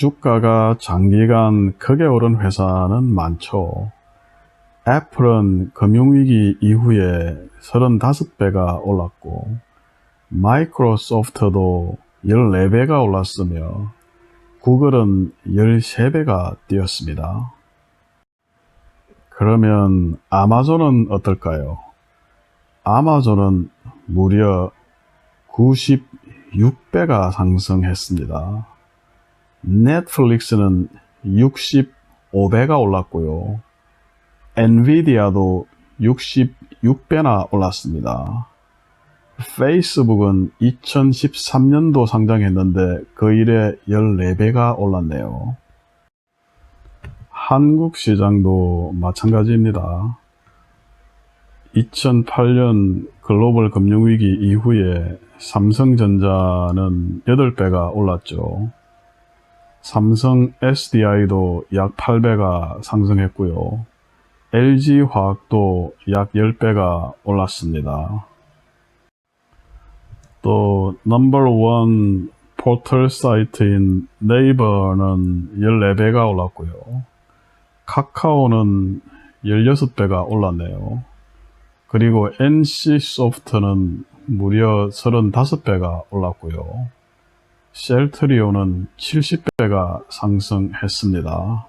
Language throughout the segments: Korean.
주가가 장기간 크게 오른 회사는 많죠. 애플은 금융위기 이후에 35배가 올랐고 마이크로소프트도 14배가 올랐으며 구글은 13배가 뛰었습니다. 그러면 아마존은 어떨까요? 아마존은 무려 96배가 상승했습니다. 넷플릭스는 65배가 올랐고요. 엔비디아도 66배나 올랐습니다. 페이스북은 2013년도 상장했는데 그 이래 14배가 올랐네요. 한국 시장도 마찬가지입니다. 2008년 글로벌 금융위기 이후에 삼성전자는 8배가 올랐죠. 삼성 SDI도 약 8배가 상승했고요. LG화학도 약 10배가 올랐습니다. 또 넘버원 포털 사이트인 네이버는 14배가 올랐고요. 카카오는 16배가 올랐네요. 그리고 NC소프트는 무려 35배가 올랐고요. 셀트리온은 70배가 상승했습니다.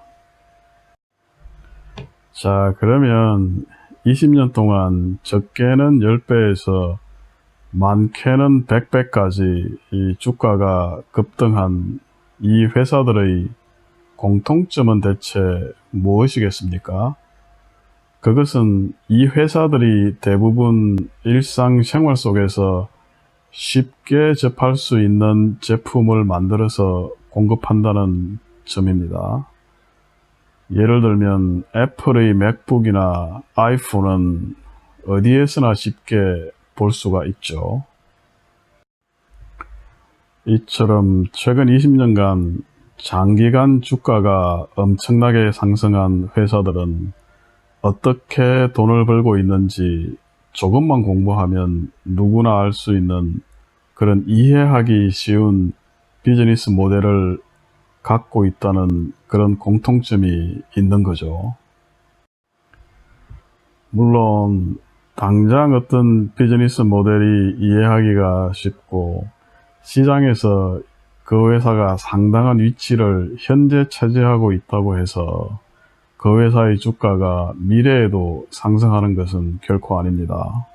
자, 그러면 20년 동안 적게는 10배에서 많게는 100배까지 이 주가가 급등한 이 회사들의 공통점은 대체 무엇이겠습니까? 그것은 이 회사들이 대부분 일상생활 속에서 쉽게 접할 수 있는 제품을 만들어서 공급한다는 점입니다. 예를 들면 애플의 맥북이나 아이폰은 어디에서나 쉽게 볼 수가 있죠. 이처럼 최근 20년간 장기간 주가가 엄청나게 상승한 회사들은 어떻게 돈을 벌고 있는지 조금만 공부하면 누구나 알 수 있는 그런 이해하기 쉬운 비즈니스 모델을 갖고 있다는 그런 공통점이 있는 거죠. 물론 당장 어떤 비즈니스 모델이 이해하기가 쉽고 시장에서 그 회사가 상당한 위치를 현재 차지하고 있다고 해서 그 회사의 주가가 미래에도 상승하는 것은 결코 아닙니다.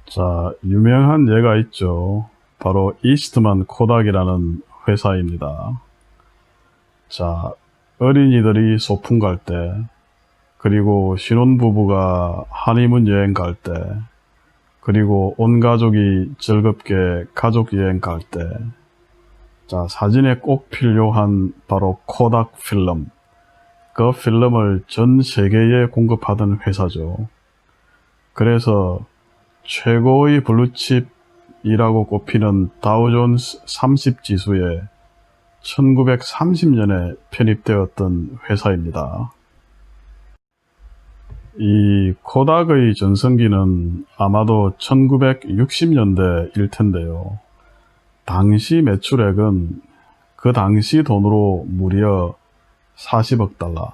자, 유명한 예가 있죠. 바로 이스트만 코닥이라는 회사입니다. 자, 어린이들이 소풍 갈 때, 그리고 신혼부부가 하니문 여행 갈 때, 그리고 온 가족이 즐겁게 가족 여행 갈 때, 자, 사진에 꼭 필요한 바로 코닥 필름. 그 필름을 전 세계에 공급하던 회사죠. 그래서 최고의 블루칩이라고 꼽히는 다우존스 30 지수에 1930년에 편입되었던 회사입니다. 이 코닥의 전성기는 아마도 1960년대일 텐데요. 당시 매출액은 그 당시 돈으로 무려 40억 달러.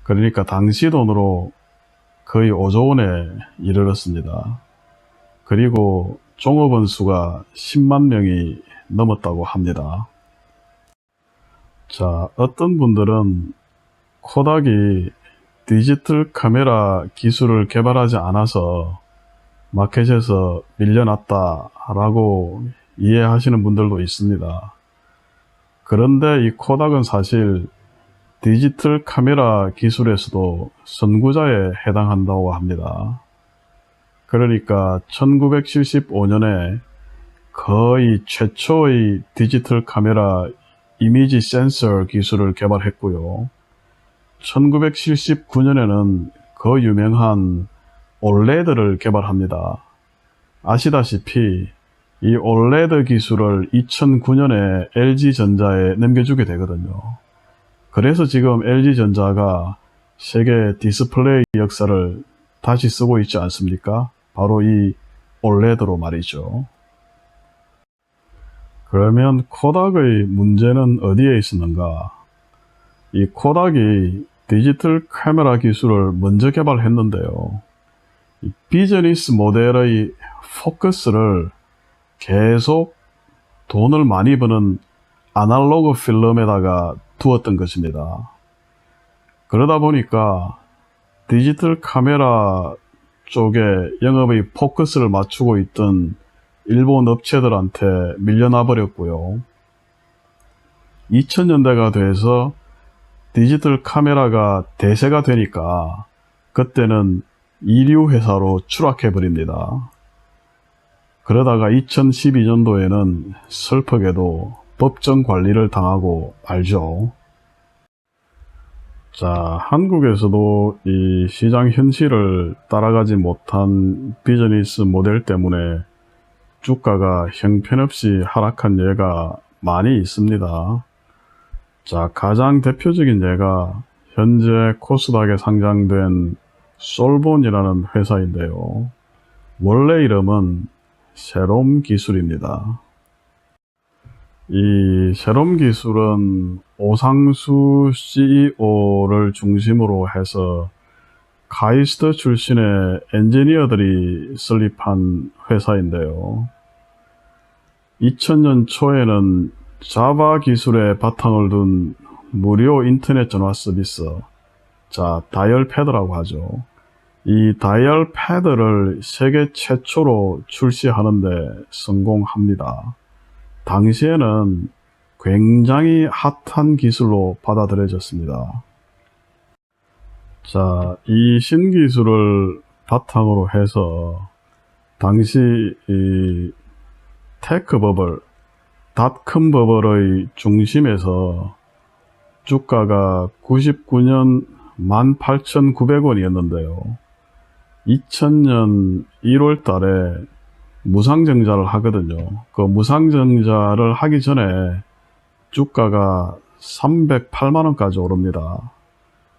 그러니까 당시 돈으로 거의 5조 원에 이르렀습니다. 그리고 종업원 수가 10만 명이 넘었다고 합니다. 자, 어떤 분들은 코닥이 디지털 카메라 기술을 개발하지 않아서 마켓에서 밀려났다라고 이해하시는 분들도 있습니다. 그런데 이 코닥은 사실 디지털 카메라 기술에서도 선구자에 해당한다고 합니다. 그러니까 1975년에 거의 최초의 디지털 카메라 이미지 센서 기술을 개발했고요. 1979년에는 그 유명한 올레드를 개발합니다. 아시다시피 이 올레드 기술을 2009년에 LG전자에 넘겨주게 되거든요. 그래서 지금 LG전자가 세계 디스플레이 역사를 다시 쓰고 있지 않습니까? 바로 이 올레드로 말이죠. 그러면 코닥의 문제는 어디에 있었는가? 이 코닥이 디지털 카메라 기술을 먼저 개발했는데요. 이 비즈니스 모델의 포커스를 계속 돈을 많이 버는 아날로그 필름에다가 두었던 것입니다. 그러다 보니까 디지털 카메라 쪽에 영업의 포커스를 맞추고 있던 일본 업체들한테 밀려나 버렸고요. 2000년대가 돼서 디지털 카메라가 대세가 되니까 그때는 이류 회사로 추락해 버립니다. 그러다가 2012년도에는 슬프게도 법정 관리를 당하고 말죠. 자, 한국에서도 이 시장 현실을 따라가지 못한 비즈니스 모델 때문에 주가가 형편없이 하락한 예가 많이 있습니다. 자, 가장 대표적인 예가 현재 코스닥에 상장된 솔본이라는 회사인데요. 원래 이름은 세롬 기술입니다. 이 세롬 기술은 오상수 CEO를 중심으로 해서 카이스트 출신의 엔지니어들이 설립한 회사인데요. 2000년 초에는 자바 기술의 바탕을 둔 무료 인터넷 전화 서비스, 자, 다이얼 패드라고 하죠. 이 다이얼 패드를 세계 최초로 출시하는데 성공합니다. 당시에는 굉장히 핫한 기술로 받아들여졌습니다. 자, 이 신기술을 바탕으로 해서 당시 이 테크 버블, 닷컴 버블의 중심에서 주가가 99년 18,900원이었는데요. 2000년 1월 달에 무상증자를 하거든요. 그 무상증자를 하기 전에 주가가 308만원까지 오릅니다.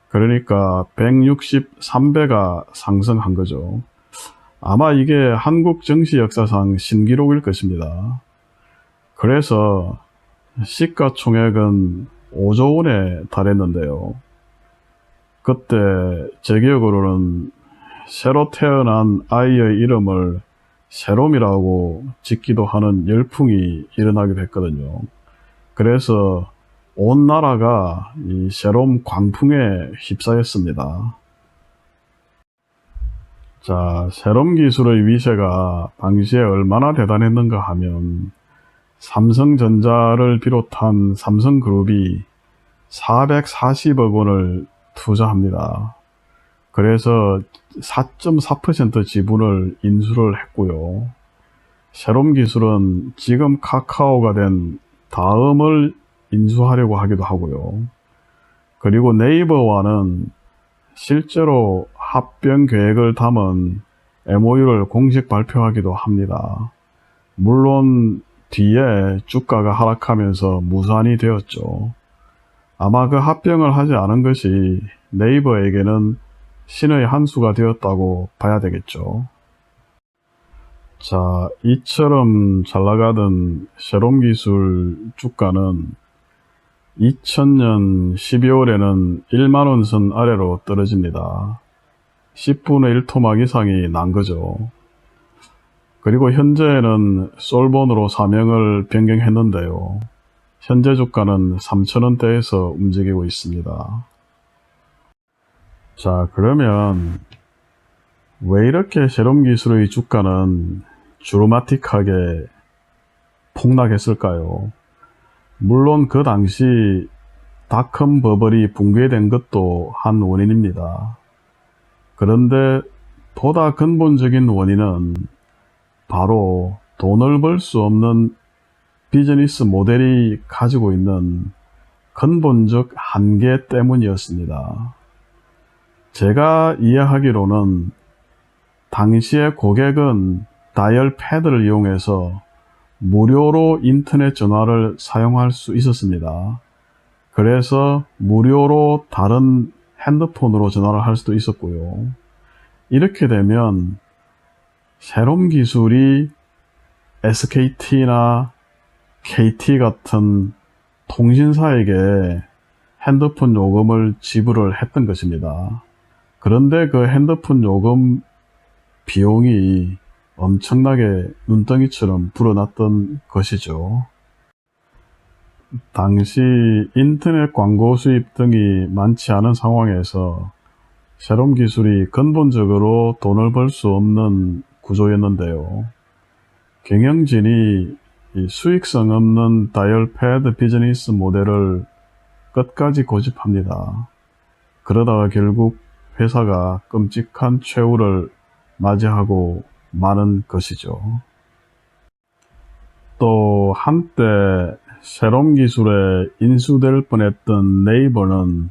그러니까 163배가 상승한 거죠. 아마 이게 한국 증시 역사상 신기록일 것입니다. 그래서 시가총액은 5조 원에 달했는데요. 그때 제 기억으로는 새로 태어난 아이의 이름을 세롬이라고 짓기도 하는 열풍이 일어나기도 했거든요. 그래서 온 나라가 이 세롬 광풍에 휩싸였습니다. 자, 세롬 기술의 위세가 당시에 얼마나 대단했는가 하면 삼성전자를 비롯한 삼성그룹이 440억 원을 투자합니다. 그래서 4.4% 지분을 인수를 했고요. 세롬 기술은 지금 카카오가 된 다음을 인수하려고 하기도 하고요. 그리고 네이버와는 실제로 합병 계획을 담은 MOU를 공식 발표하기도 합니다. 물론 뒤에 주가가 하락하면서 무산이 되었죠. 아마 그 합병을 하지 않은 것이 네이버에게는 신의 한 수가 되었다고 봐야 되겠죠. 자, 이처럼 잘나가던 세롬 기술 주가는 2000년 12월에는 1만원 선 아래로 떨어집니다. 10분의 1 토막 이상이 난 거죠. 그리고 현재는 솔본으로 사명을 변경했는데요. 현재 주가는 3,000원대에서 움직이고 있습니다. 자, 그러면 왜 이렇게 세롬 기술의 주가는 드라마틱하게 폭락했을까요? 물론 그 당시 닷컴 버블이 붕괴된 것도 한 원인입니다. 그런데 보다 근본적인 원인은 바로 돈을 벌 수 없는 비즈니스 모델이 가지고 있는 근본적 한계 때문이었습니다. 제가 이해하기로는 당시의 고객은 다이얼 패드를 이용해서 무료로 인터넷 전화를 사용할 수 있었습니다. 그래서 무료로 다른 핸드폰으로 전화를 할 수도 있었고요. 이렇게 되면 세롬 기술이 SKT나 KT 같은 통신사에게 핸드폰 요금을 지불을 했던 것입니다. 그런데 그 핸드폰 요금 비용이 엄청나게 눈덩이처럼 불어났던 것이죠. 당시 인터넷 광고 수입 등이 많지 않은 상황에서 쉐롬 기술이 근본적으로 돈을 벌 수 없는 구조였는데요. 경영진이 이 수익성 없는 다이얼패드 비즈니스 모델을 끝까지 고집합니다. 그러다가 결국 회사가 끔찍한 최후를 맞이하고 마는 것이죠. 또 한때 쉐롬 기술에 인수될 뻔했던 네이버는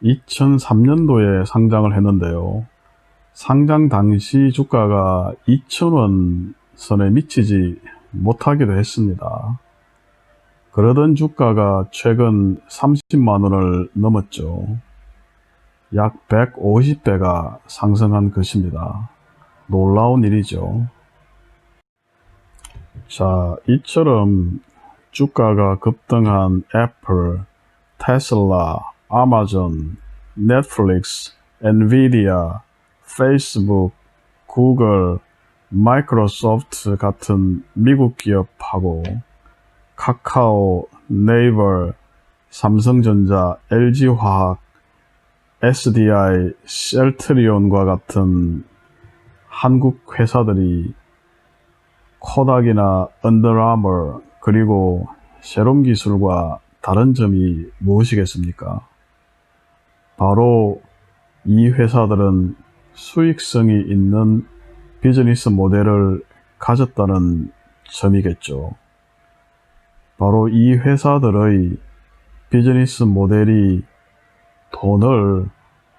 2003년도에 상장을 했는데요. 상장 당시 주가가 2,000원 선에 미치지 못하기도 했습니다. 그러던 주가가 최근 30만원을 넘었죠. 약 150배가 상승한 것입니다. 놀라운 일이죠. 자, 이처럼 주가가 급등한 애플, 테슬라, 아마존, 넷플릭스, 엔비디아, 페이스북, 구글, 마이크로소프트 같은 미국 기업하고 카카오, 네이버, 삼성전자, LG화학, SDI, 셀트리온과 같은 한국 회사들이 코닥이나 언더아머 그리고 쉐롬 기술과 다른 점이 무엇이겠습니까? 바로 이 회사들은 수익성이 있는 비즈니스 모델을 가졌다는 점이겠죠. 바로 이 회사들의 비즈니스 모델이 돈을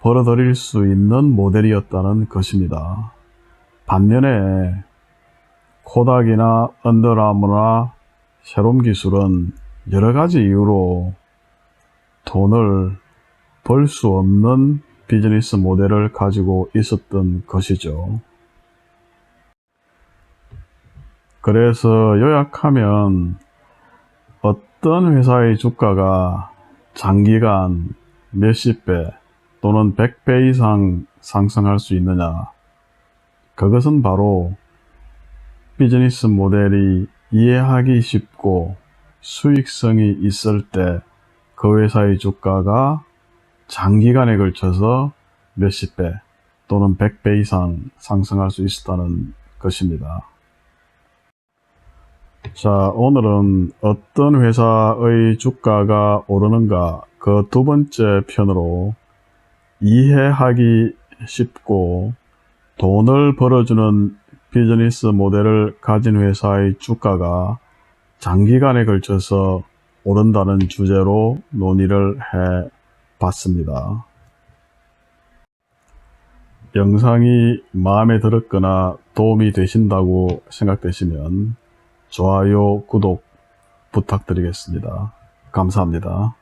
벌어들일 수 있는 모델이었다는 것입니다. 반면에 코닥이나 언더아머나 쉐롬 기술은 여러가지 이유로 돈을 벌 수 없는 비즈니스 모델을 가지고 있었던 것이죠. 그래서 요약하면 어떤 회사의 주가가 장기간 몇십 배 또는 100배 이상 상승할 수 있느냐, 그것은 바로 비즈니스 모델이 이해하기 쉽고 수익성이 있을 때 그 회사의 주가가 장기간에 걸쳐서 몇십 배 또는 100배 이상 상승할 수 있었다는 것입니다. 자, 오늘은 어떤 회사의 주가가 오르는가 그 두 번째 편으로 이해하기 쉽고 돈을 벌어주는 비즈니스 모델을 가진 회사의 주가가 장기간에 걸쳐서 오른다는 주제로 논의를 해 봤습니다. 영상이 마음에 들었거나 도움이 되신다고 생각되시면 좋아요, 구독 부탁드리겠습니다. 감사합니다.